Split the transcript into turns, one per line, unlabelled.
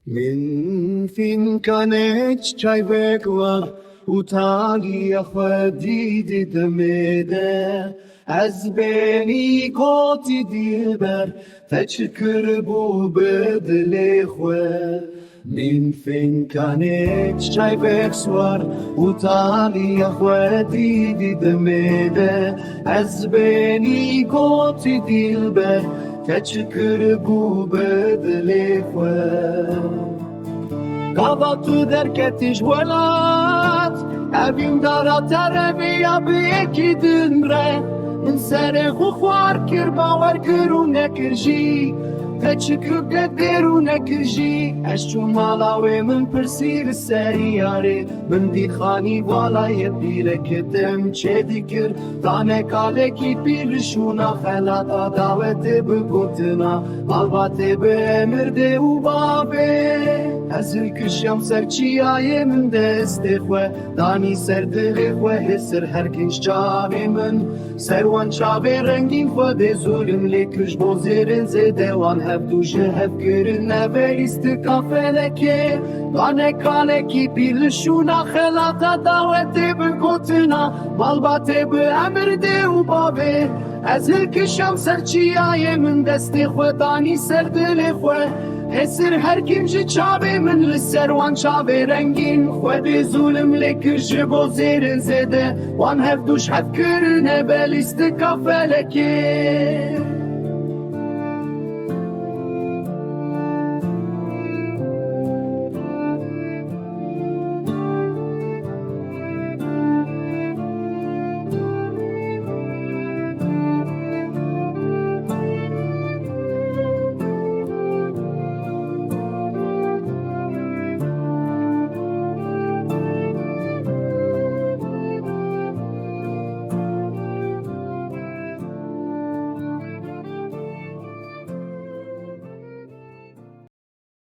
من fincanec çay bekvar utali xwedî demêde ez bênî kotî dilber te çi kiribû bi dilê xwe min fincanec çay bekvar utali xwedî demêde ez bênî kotî dilber te çi kiribû bi dilê xwe Gava tu derketî ji welat evîn dara te re vêya bi yekî din re min serê xwe xwar kir bawer kir û nekir jî te çi kiribû dêr û nekir jî ez çûm mala wê min pirsî li serî yarê min dît xanî balayê pîrekê dem çê dikir dane kalekî pîr li şûna xelata dawetê bi gotina malbatê bi emirdê û bavê Ez kişam ser çiyayê min destê xwe danî ser dilê xwe hêsir her kinj çavê min serwan çavê rengîn xwe dê zulm lê kir ji bo zêrên zêde wan hevdû ji hev kirin neve îstika felekê dane kalekî pîr li şûna xelata dawetê bi gotina malbatê bi emirdê û bavê Ez kişam ser çiyayê min destê xwe danî ser dilê xwe Hesir her kim ji çavê min li ser wan çavê rengîn Xwedê zulm lê kir ji bo zêrên zêde wan hevdû ji hev kirine belîstika felekê